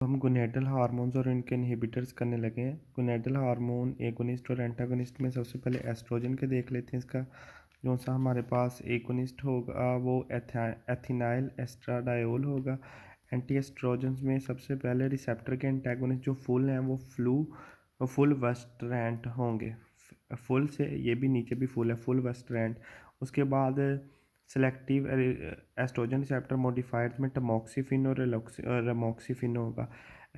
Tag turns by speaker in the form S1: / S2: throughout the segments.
S1: हम gonadal hormones और इनके इनहिबिटर्स करने लगे हैं। गोनेडल हार्मोन एगोनिस्ट और एंटागोनिस्ट में सबसे पहले एस्ट्रोजन के देख लेते हैं। इसका जो सा हमारे पास एगोनिस्ट होगा वो एथिनाइल एस्ट्राडायोल होगा। एंटी एस्ट्रोजन्स में सबसे पहले रिसेप्टर के एंटागोनिस्ट जो फुल हैं वो फुल वेस्ट्रैंड होंगे। फुल से ये भी नीचे भी फुल है, फुल वेस्ट्रैंड। उसके बाद सेलेक्टिव एस्ट्रोजन रिसेप्टर मॉडिफायर्स में टमोक्सिफिन और रेमोक्सिफिन होगा।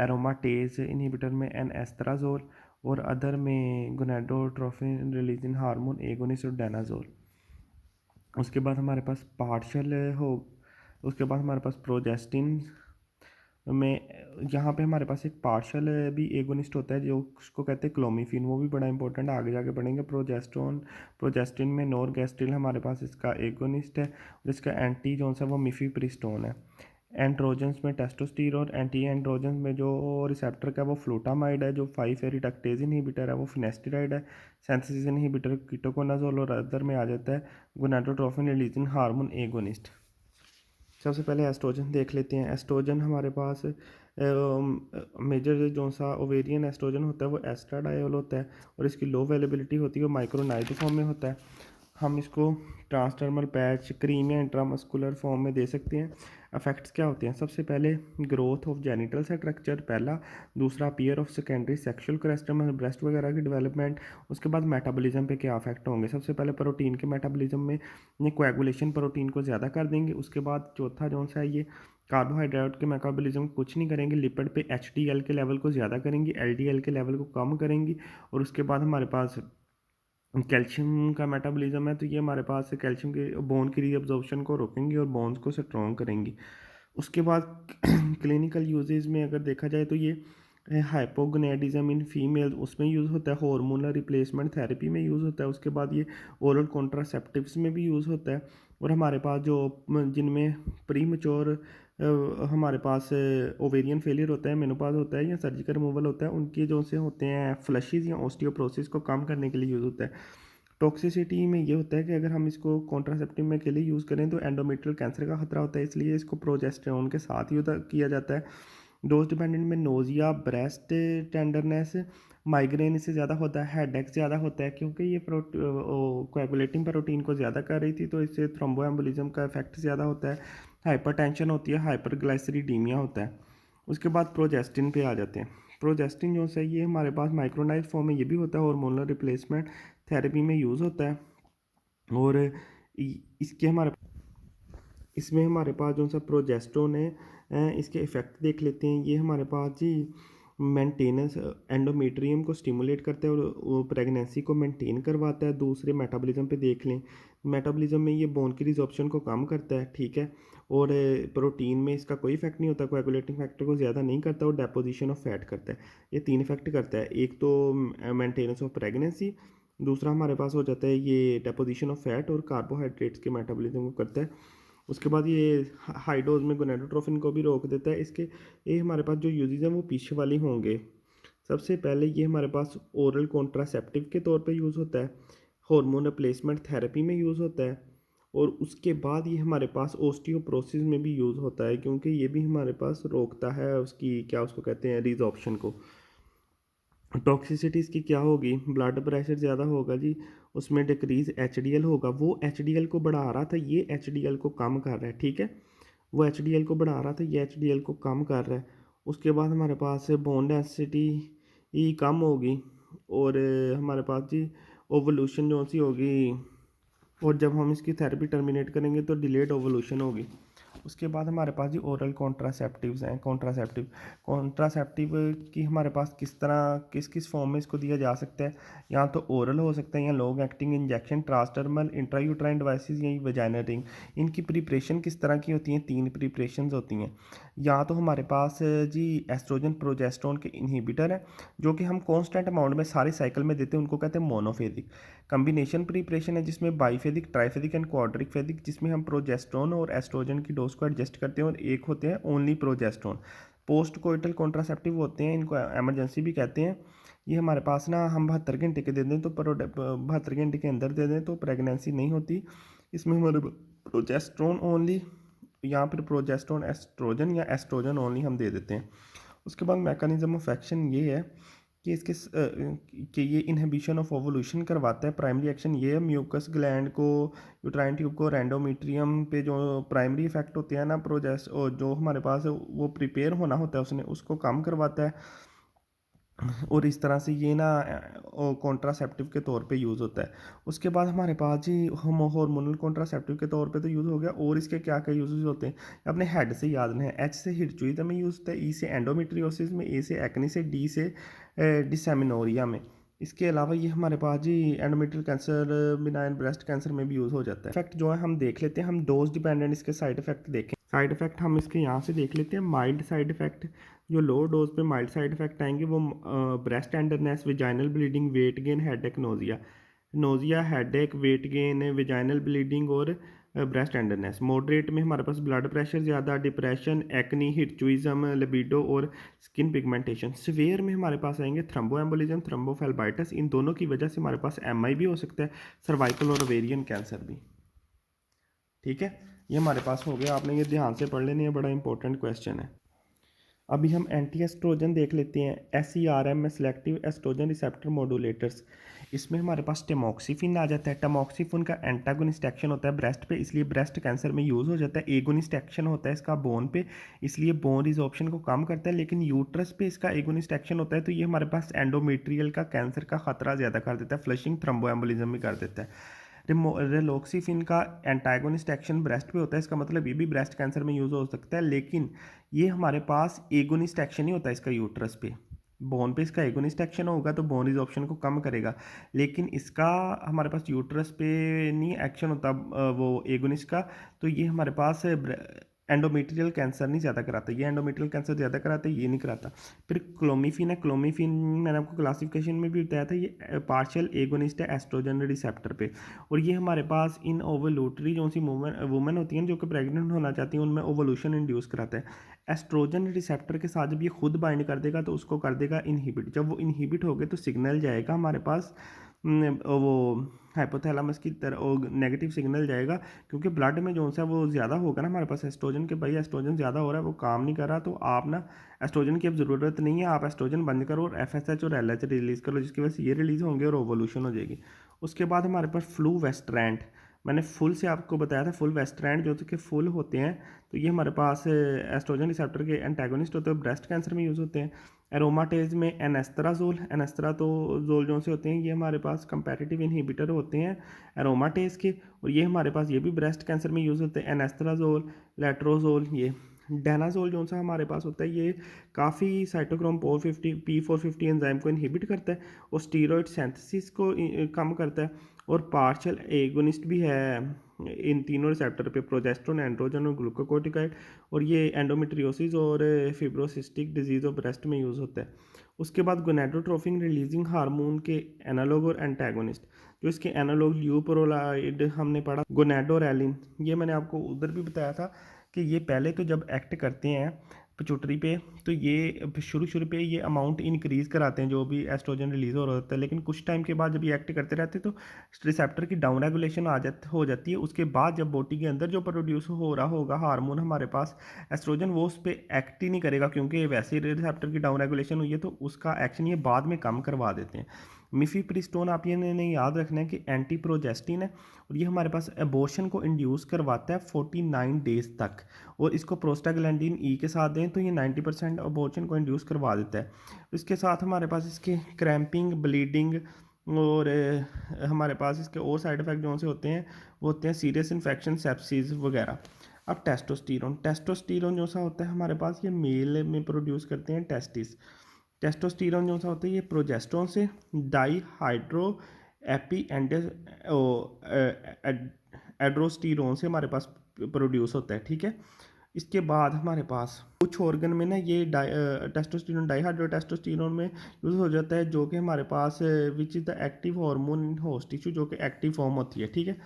S1: एरोमाटेज इनहिबिटर में एनएस्ट्राजोल और अदर में गोनाडोट्रोफिन रिलीजिंग हार्मोन एगोनिस्ट और डायनाजोल। उसके बाद हमारे पास पार्शल हो उसके बाद हमारे पास प्रोजेस्टिन में यहाँ पे हमारे पास एक पार्शल भी एगोनिस्ट होता है जो उसको कहते हैं क्लोमिफिन। वो भी बड़ा इंपॉर्टेंट है, आगे जाके पढ़ेंगे। प्रोजेस्टिन में नोरगेस्ट्रिल हमारे पास इसका एगोनिस्ट है और इसका एंटी जोन सा वो मिफिप्रिस्टोन है। एंड्रोजन्स में टेस्टोस्टेरोन, एंटी एंड्रोजन्स में जो रिसेप्टर का वो फ्लूटामाइड है, जो 5 एरिडक्टेज इनहिबिटर है वो फिनेस्टिराइड है। सिंथेसिस इनहिबिटर कीटोकोनाजोल और अदर में आ जाता है गोनाडोट्रोफिन रिलीजिंग हार्मोन एगोनिस्ट। सबसे पहले एस्ट्रोजन देख लेते हैं। एस्ट्रोजन हमारे पास मेजर जो सा ओवेरियन एस्ट्रोजन होता है वो एस्ट्राडायोल होता है और इसकी लो अवेलेबिलिटी होती है, वो माइक्रोनाइट फॉर्म में होता है। हम इसको ट्रांसडर्मल पैच, क्रीम या इंट्रामस्कुलर फॉर्म में दे सकते हैं। इफेक्ट्स क्या होते हैं? सबसे पहले ग्रोथ ऑफ जेनिटल स्ट्रक्चर पहला, दूसरा अपीयर ऑफ सेकेंडरी सेक्शुअल क्रेस्टम ब्रेस्ट वगैरह की डेवलपमेंट। उसके बाद मेटाबॉलिज्म पे क्या इफेक्ट होंगे? सबसे पहले प्रोटीन के मेटाबॉलिज्म में ये कोएगुलेशन प्रोटीन को ज़्यादा कर देंगे। उसके बाद चौथा जो सा ये कार्बोहाइड्रेट के मेटाबॉलिज्म कुछ नहीं करेंगे, लिपिड पे एचडीएल के लेवल को ज़्यादा करेंगी, एलडीएल के लेवल को कम करेंगी। और उसके बाद हमारे पास कैल्शियम का मेटाबॉलिज्म है, तो ये हमारे पास कैल्शियम के बोन की रीअब्जॉर्प्शन को रोकेंगी और बोन्स को स्ट्रॉन्ग करेंगी। उसके बाद क्लिनिकल यूजेज में अगर देखा जाए तो ये हाइपोगोनेडिज्म इन फीमेल उसमें यूज़ होता है, हार्मोनल रिप्लेसमेंट थेरेपी में यूज़ होता है। उसके बाद ये ओरल कॉन्ट्रासेप्टिव्स में भी यूज़ होता है। और हमारे पास जो जिनमें प्री मच्योर हमारे पास ओवेरियन फेलियर होता है, मेनोपॉज होता है या सर्जिकल रिमूवल होता है, उनके जो से होते हैं फ्लशीज़ या ऑस्टियोप्रोसिस को कम करने के लिए यूज़ होता है। टॉक्सिसिटी में ये होता है कि अगर हम इसको कॉन्ट्रासेप्टिव में अकेले यूज़ करें तो एंडोमेट्रियल कैंसर का खतरा होता है, इसलिए इसको प्रोजेस्टेरोन के साथ ही किया जाता है। डोज डिपेंडेंट में नोजिया, ब्रेस्ट टेंडरनेस, माइग्रेन इससे ज़्यादा होता है, हेडेक ज़्यादा होता है क्योंकि ये कोएगुलेटिंग प्रोटीन को ज़्यादा कर रही थी, तो इससे थ्रोम्बोएम्बोलिज्म का इफेक्ट ज़्यादा होता है। हाइपरटेंशन होती है, हाइपरग्लाइसेरीडीमिया होता है। उसके बाद प्रोजेस्टिन पे आ जाते हैं। प्रोजेस्टिन जो है ये हमारे पास माइक्रोनाइज फॉर्म में ये भी होता है, हार्मोनल रिप्लेसमेंट थेरेपी में यूज़ होता है। और इसके हमारे इसमें हमारे पास जो सा प्रोजेस्टेरोन है इसके इफ़ेक्ट देख लेते हैं। ये हमारे पास जी मेंटेनेंस एंडोमेट्रियम को स्टिमुलेट करता है और वो प्रेगनेंसी को मेंटेन करवाता है। दूसरे मेटाबॉलिज्म पे देख लें, मेटाबॉलिज्म में ये बोन की रिजॉर्प्शन को कम करता है, ठीक है। और प्रोटीन में इसका कोई इफेक्ट नहीं होता, कोएगुलेटिंग फैक्टर को ज़्यादा नहीं करता और डेपोजिशन ऑफ फैट करता है। ये 3 इफेक्ट करता है। एक तो मेंटेनेंस ऑफ प्रेगनेंसी, दूसरा हमारे पास हो जाता है ये डेपोजिशन ऑफ फैट और कार्बोहाइड्रेट्स के मेटाबॉलिज्म को करता है। उसके बाद ये हाई डोज में गोनाडोट्रोफिन को भी रोक देता है। इसके ये हमारे पास जो यूजेज हैं वो पीछे वाले होंगे। सबसे पहले ये हमारे पास ओरल कॉन्ट्रासेप्टिव के तौर पे यूज़ होता है, हार्मोन रिप्लेसमेंट थेरेपी में यूज़ होता है। और उसके बाद ये हमारे पास ओस्टियोप्रोसिस में भी यूज़ होता है क्योंकि ये भी हमारे पास रोकता है उसकी क्या उसको कहते हैं रिजॉर्प्शन को। टॉक्सिसिटी इसकी क्या होगी? ब्लड प्रेशर ज़्यादा होगा जी, उसमें डिक्रीज़ एचडीएल होगा। वो एचडीएल को बढ़ा रहा था, ये एचडीएल को कम कर रहा है, ठीक है। वो एचडीएल को बढ़ा रहा था, ये एचडीएल को कम कर रहा है। उसके बाद हमारे पास बोन डेंसिटी ही कम होगी और हमारे पास जी ओवोल्यूशन जो सी होगी। और जब हम इसकी थेरेपी टर्मिनेट करेंगे तो डिलेड ओवोल्यूशन होगी। उसके बाद हमारे पास जी ओरल कॉन्ट्रासेप्टिव्स हैं। कॉन्ट्रासेप्टिव की हमारे पास किस तरह किस किस फॉर्म में इसको दिया जा सकता है? या तो ओरल हो सकता है या long acting injection, transdermal, intrauterine devices या वजाइनल रिंग। इनकी प्रिपरेशन किस तरह की होती हैं? 3 प्रिपरेशंस होती हैं। या तो हमारे पास जी एस्ट्रोजन प्रोजेस्टेरोन के इनहिबिटर हैं जो कि हम कॉन्स्टेंट अमाउंट में सारे साइकिल में देते हैं, उनको कहते हैं मोनोफेजिक। कम्बिनेशन प्रिपरेशन है जिसमें बाईफेजिक, ट्राइफेजिक एंड क्वाड्रिफेजिक, जिसमें हम प्रोजेस्टेरोन और एस्ट्रोजन की डोज को एडजस्ट करते हैं। और एक होते हैं only progesterone. Post coital contraceptive होते हैं, इनको एमरजेंसी भी कहते हैं। ये हमारे पास ना हम 72 घंटे के दे दें तो 72 घंटे के अंदर दे दें तो प्रेगनेंसी नहीं होती। इसमें हमारे प्रोजेस्टेरोन ओनली या फिर प्रोजेस्टेरोन एस्ट्रोजन या एस्ट्रोजन ओनली हम दे देते हैं। उसके बाद मैकेनिज्म ऑफ एक्शन ये है कि कि ये इनहिबिशन ऑफ ओवोल्यूशन करवाता है। प्राइमरी एक्शन ये है, म्यूकस ग्लैंड को, यूट्राइन ट्यूब को और एंडोमेट्रियम पे जो प्राइमरी इफेक्ट होते हैं ना, प्रोजेस्ट और जो हमारे पास है, वो प्रिपेयर होना होता है उसने, उसको कम करवाता है। और इस तरह से ये ना कॉन्ट्रासेप्टिव के तौर पे यूज़ होता है। उसके बाद हमारे पास जी हम हार्मोनल कॉन्ट्रासेप्टिव के तौर पे तो यूज़ हो गया, और इसके क्या क्या यूजेस होते हैं अपने हेड से याद रहे। एच से हिरचुइजा में यूज़ होता है, ई से एंडोमेट्रियोसिस में, ए से एक्ने से, डी से डिसेमिनोरिया में। इसके अलावा ये हमारे पास जी endometrial cancer, benign breast cancer में भी यूज़ हो जाता है। इफेक्ट जो है हम देख लेते हैं, हम डोज डिपेंडेंट इसके साइड इफेक्ट देखें। साइड इफेक्ट हम इसके यहाँ से देख लेते हैं। माइल्ड साइड इफेक्ट, जो लो डोज पे माइल्ड साइड इफेक्ट आएंगे वो breast tenderness, vaginal bleeding, weight gain, headache, nausea. Nausea, headache, weight gain, vaginal bleeding और ब्रेस्ट टेंडरनेस। मॉडरेट में हमारे पास ब्लड प्रेशर ज़्यादा, डिप्रेशन, एक्नी, हिरचुइज्म, लिबिडो और स्किन पिगमेंटेशन। सीवियर में हमारे पास आएंगे थ्रोम्बोएम्बोलिज्म, थ्रोम्बोफेल्बाइटिस। इन दोनों की वजह से हमारे पास एमआई भी हो सकता है, सर्वाइकल और ओवेरियन कैंसर भी। ठीक है, ये हमारे पास हो गया, आपने ये ध्यान से पढ़ लेना, ये बड़ा इंपॉर्टेंट क्वेश्चन है। अभी हम एंटी एस्ट्रोजन देख लेते हैं। SERM में सेलेक्टिव एस्ट्रोजन रिसेप्टर मॉड्यूलेटर्स। इसमें हमारे पास टेमोक्सिफिन आ जाता है। टेमोक्सिफिन का एंटागोनिस्ट एक्शन होता है ब्रेस्ट पे, इसलिए ब्रेस्ट कैंसर में यूज़ हो जाता है। एगोनिस्ट एक्शन होता है इसका बोन पे, इसलिए बोन रिजॉर्प्शन को कम करता है। लेकिन यूट्रस पे इसका एगोनिस्ट एक्शन होता है, तो ये हमारे पास एंडोमेट्रियल का कैंसर का खतरा ज़्यादा कर देता है, फ्लशिंग, थ्रोम्बोएम्बोलिज्म भी कर देता है। रिलोक्सिफिन का एंटागोनिस्ट एक्शन ब्रेस्ट पे होता है, इसका मतलब ये भी ब्रेस्ट कैंसर में यूज़ हो सकता है। लेकिन ये हमारे पास एगोनिस्ट एक्शन ही होता है इसका यूट्रस पे। बोन पे इसका एगोनिस्ट एक्शन होगा तो बोन रिजॉर्प्शन को कम करेगा, लेकिन इसका हमारे पास यूट्रस पे नहीं एक्शन होता वो एगोनिस्ट का। तो ये हमारे पास एंडोमेट्रियल कैंसर नहीं ज़्यादा कराता, ये एंडोमेट्रियल कैंसर ज़्यादा कराता है, ये नहीं कराता। फिर क्लोमिफिन है। क्लोमिफिन मैंने आपको क्लासिफिकेशन में भी बताया था, ये पार्शियल एगोनिस्ट है एस्ट्रोजन रिसेप्टर पे। और ये हमारे पास इन ओवोल्यूटरी जो सी वुमेन होती हैं जो कि प्रेग्नेंट होना चाहती हैं, उनमें ओवोल्यूशन इंड्यूस कराता है। एस्ट्रोजन रिसेप्टर के साथ जब ये खुद बाइंड कर देगा तो उसको कर देगा इनहिबिट। जब वो इनहिबिट हो गए तो सिग्नल जाएगा हमारे पास वो हाइपोथैलेमस की तरह, नेगेटिव सिग्नल जाएगा, क्योंकि ब्लड में जो सा वो ज़्यादा होगा ना हमारे पास एस्ट्रोजन के, भाई एस्ट्रोजन ज़्यादा हो रहा है, वो काम नहीं कर रहा, तो आप ना एस्ट्रोजन की अब ज़रूरत नहीं है, आप एस्ट्रोजन बंद करो और FSH और LH रिलीज़ करो, जिसकी वजह से ये रिलीज़ होंगे और ओवोल्यूशन हो जाएगी। उसके बाद हमारे पास फ्लू वेस्ट्रैंड, मैंने फुल से आपको बताया था, फुल वेस्ट्रैंड जो कि फुल होते हैं, तो ये हमारे पास एस्ट्रोजन रिसेप्टर के एंटागोनिस्ट होते हैं, ब्रेस्ट कैंसर में यूज़ होते हैं। एरोमाटेज में एनेस्ट्राजोल, एनेस्ट्राजोल जो से होते हैं, ये हमारे पास कंपैरेटिव इनहिबिटर होते हैं एरोमाटेज के, और ये हमारे पास ये भी ब्रेस्ट कैंसर में यूज़ होते हैं। एनेस्ट्राजोल, लेट्रोजोल, ये डेनाजोल जो सा हमारे पास होता है, ये काफ़ी साइटोक्रोम 450 P450 एंजाइम को इनहिबिट करता है और स्टीरॉयड सिंथेसिस को कम करता है, और पार्शियल एगोनिस्ट भी है इन तीनों रिसेप्टर पे, प्रोजेस्टेरोन, एंड्रोजन और ग्लूकोकोर्टिकॉइड। और ये एंडोमेट्रियोसिस और फिब्रोसिस्टिक डिजीज़ ऑफ ब्रेस्ट में यूज़ होता है। उसके बाद गोनेडोट्रोपिन रिलीजिंग हार्मोन के एनालॉग और एंटागोनिस्ट, जो इसके एनालॉग ल्यूप्रोलाइड हमने पढ़ा, गोनेडोरेलिन, ये मैंने आपको उधर भी बताया था कि ये पहले तो जब एक्ट करते हैं पिट्यूटरी पे, तो ये शुरू शुरू पे ये अमाउंट इंक्रीज़ कराते हैं जो भी एस्ट्रोजन रिलीज़ हो रहा होता है, लेकिन कुछ टाइम के बाद जब ये एक्ट करते रहते हैं तो रिसेप्टर की डाउन रेगुलेशन हो जाती है। उसके बाद जब बॉडी के अंदर जो प्रोड्यूस हो रहा होगा हार्मोन हमारे पास एस्ट्रोजन, वो उस पर एक्ट ही नहीं करेगा, क्योंकि वैसे ही रिसेप्टर की डाउन रेगुलेशन हुई है, तो उसका एक्शन ये बाद में कम करवा देते हैं। मिफीप्रिस्टोन आप ये नहीं याद रखना है कि एंटी प्रोजेस्टिन है, और ये हमारे पास एबॉर्शन को इंड्यूस करवाता है 49 डेज तक, और इसको प्रोस्टाग्लैंडिन ई के साथ दें तो ये 90% अबॉर्शन को इंड्यूस करवा देता है। इसके साथ हमारे पास इसके क्रैम्पिंग, ब्लीडिंग और हमारे पास इसके और साइड इफ़ेक्ट जो से होते हैं वो होते हैं सीरियस इन्फेक्शन, सेप्सिस वगैरह। अब टेस्टोस्टेरोन, टेस्टोस्टेरोन जो सा होता है हमारे पास, ये मेल में प्रोड्यूस करते हैं टेस्टिस। टेस्टोस्टेरोन जो सा होता है ये प्रोजेस्टेरोन से डाई हाइड्रो एपी एड्रोस्टेरोन से हमारे पास प्रोड्यूस होता है। ठीक है, इसके बाद हमारे पास कुछ ऑर्गन में ना ये टेस्टोस्टेरोन डाईहाइड्रो टेस्टोस्टेरोन में यूज़ हो जाता है, जो कि हमारे पास which is the active hormone in host tissue, जो कि एक्टिव फॉर्म होती है। ठीक है,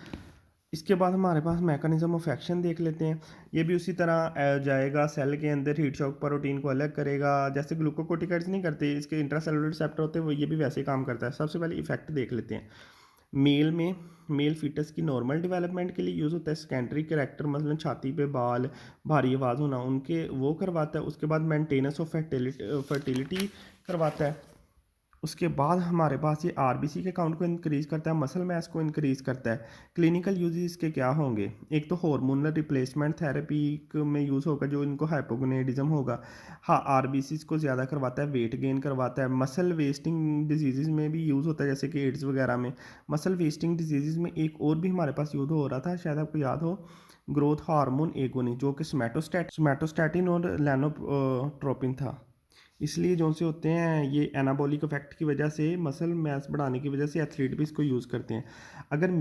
S1: इसके बाद हमारे पास मैकेनिज्म ऑफ एक्शन देख लेते हैं। ये भी उसी तरह जाएगा सेल के अंदर, हीट शॉक प्रोटीन को अलग करेगा, जैसे ग्लूकोकोर्टिकॉइड्स नहीं करते, इसके इंट्रासेलुलर रिसेप्टर होते हैं, वो ये भी वैसे ही काम करता है। सबसे पहले इफेक्ट देख लेते हैं। मेल फीटस की नॉर्मल डेवलपमेंट के लिए यूज़ होता है। सेकेंडरी कैरेक्टर मतलब छाती पे बाल, भारी आवाज़ होना, उनके वो करवाता है। उसके बाद मेंटेनेंस ऑफ फर्टिलिटी करवाता है। उसके बाद हमारे पास ये आरबीसी के काउंट को इंक्रीज़ करता है, मसल मास को इंक्रीज़ करता है। क्लिनिकल यूजेस इसके क्या होंगे? एक तो हार्मोनल रिप्लेसमेंट थेरेपी में यूज़ होगा, जो इनको हाइपोगोनेडिज्म होगा। हाँ, आरबीसीज को ज़्यादा करवाता है, वेट गेन करवाता है। मसल वेस्टिंग डिजीज़ में भी यूज़ होता है, जैसे कि एड्स वगैरह में। मसल वेस्टिंग डिजीज़ में एक और भी हमारे पास यूज़ हो रहा था, शायद आपको याद हो, ग्रोथ हार्मोन एगोनी, जो कि सोमैटोस्टैटिन और लैनोट्रोपिन था। इसलिए जो से होते हैं ये एनाबॉलिक इफेक्ट की वजह से, मसल मास बढ़ाने की वजह से एथलीट भी इसको यूज़ करते हैं। अगर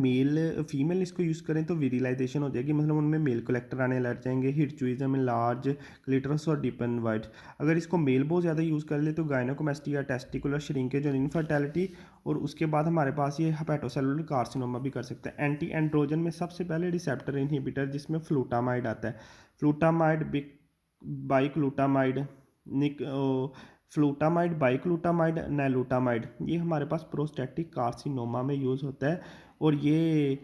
S1: फीमेल इसको यूज़ करें तो विरिलाइजेशन हो जाएगी, मतलब उनमें मेल कलेक्टर आने लग जाएंगे, हिरचुइज्म इन लार्ज क्लिटरस और डीपन वाइट। अगर इसको मेल बहुत ज़्यादा यूज़ कर ले तो गायनोकोमेस्टिया, टेस्टिकुलर श्रिंकेज और इनफर्टेलिटी। और उसके बाद हमारे पास ये हेपेटोसेलुलर कार्सिनोमा भी कर सकता है। एंटी एंड्रोजन में सबसे पहले रिसेप्टर इनहिबिटर जिसमें फ्लूटामाइड आता है। फ्लूटामाइड, बाइक्लूटामाइड, निक फ्लूटामाइड, बाइक्लूटामाइड, नैलूटामाइड, ये हमारे पास प्रोस्टेटिक कार्सिनोमा में यूज़ होता है। और ये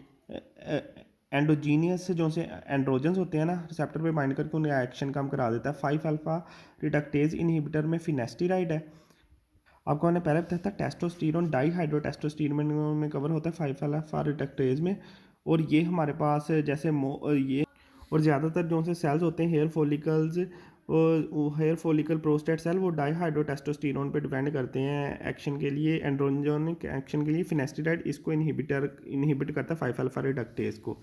S1: एंडोजीनियस जो से एंड्रोजन्स होते हैं ना, रिसेप्टर पे बाइंड करके उनका एक्शन कम करा देता है। 5 अल्फा रिडक्टेज इनहिबिटर में फिनेस्टिराइड है। आपको मैंने पहले बताया था टेस्टोस्टेरोन डाईहाइड्रोटेस्टोस्टेरोन में कवर होता है 5 अल्फा रिडक्टेज में। और ये हमारे पास जैसे ये और ज़्यादातर जो से सेल्स होते हैं हेयर फॉलिकल्स और हेयर फॉलिकल प्रोस्टेट सेल, वो डाईहाइड्रोटेस्टोस्टेरोन पे डिपेंड करते हैं एक्शन के लिए, एंड्रोजनिक एक्शन के लिए। फिनेस्टिराइड इसको इनहिबिट करता है 5 अल्फा रिडक्टेज को।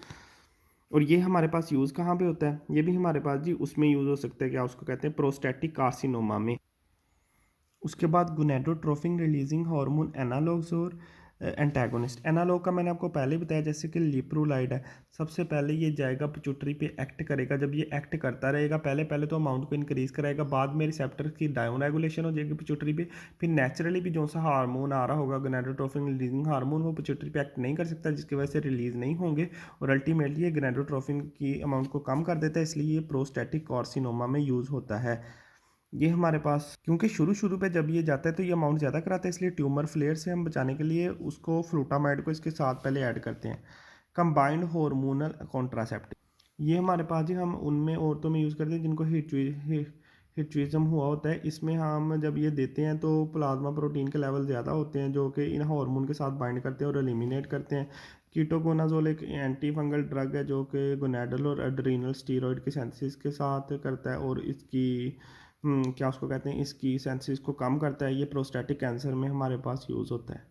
S1: और ये हमारे पास यूज़ कहाँ पे होता है? ये भी हमारे पास जी उसमें यूज़ हो सकता है, क्या उसको कहते हैं, प्रोस्टेटिक कार्सिनोमा में। उसके बाद गोनेडोट्रोफिन रिलीजिंग हार्मोन एनालॉग्स और एंटागोनिस्ट। एनालॉग का मैंने आपको पहले बताया, जैसे कि लिप्रोलाइड है। सबसे पहले ये जाएगा पिट्यूटरी पे एक्ट करेगा। जब ये एक्ट करता रहेगा, पहले पहले तो अमाउंट को इंक्रीज़ कराएगा, बाद में रिसेप्टर की डाउन रेगुलेशन हो जाएगी पिट्यूटरी पे। फिर नेचुरली भी जो सा हार्मोन आ रहा होगा गोनेडोट्रोफिन रिलीजिंग हार्मोन, वो पिट्यूटरी पे एक्ट नहीं कर सकता, जिसकी वजह से रिलीज़ नहीं होंगे। और अल्टीमेटली ये गोनेडोट्रोफिन की अमाउंट को कम कर देता है, इसलिए ये प्रोस्टेटिक कार्सिनोमा में यूज़ होता है। ये हमारे पास क्योंकि शुरू शुरू पे जब ये जाता है तो ये अमाउंट ज़्यादा कराता है, इसलिए ट्यूमर फ्लेयर से हम बचाने के लिए उसको फ्लूटामाइड को इसके साथ पहले ऐड करते हैं। कंबाइंड हार्मोनल कॉन्ट्रासेप्टिव, ये हमारे पास जी हम उनमें औरतों में यूज़ करते हैं जिनको हिर्चुइज्म हुआ होता है। इसमें हम जब ये देते हैं तो प्लाज्मा प्रोटीन के लेवल ज़्यादा होते हैं, जो कि इन हार्मोन के साथ बाइंड करते हैं और एलिमिनेट करते हैं। कीटोकोनाजोल एक एंटी फंगल ड्रग है, जो कि गोनेडल और एड्रीनल स्टीरॉयड के सिंथेसिस के साथ करता है, और इसकी क्या उसको कहते हैं, इसकी सेंसिस को कम करता है। ये प्रोस्टेटिक कैंसर में हमारे पास यूज़ होता है।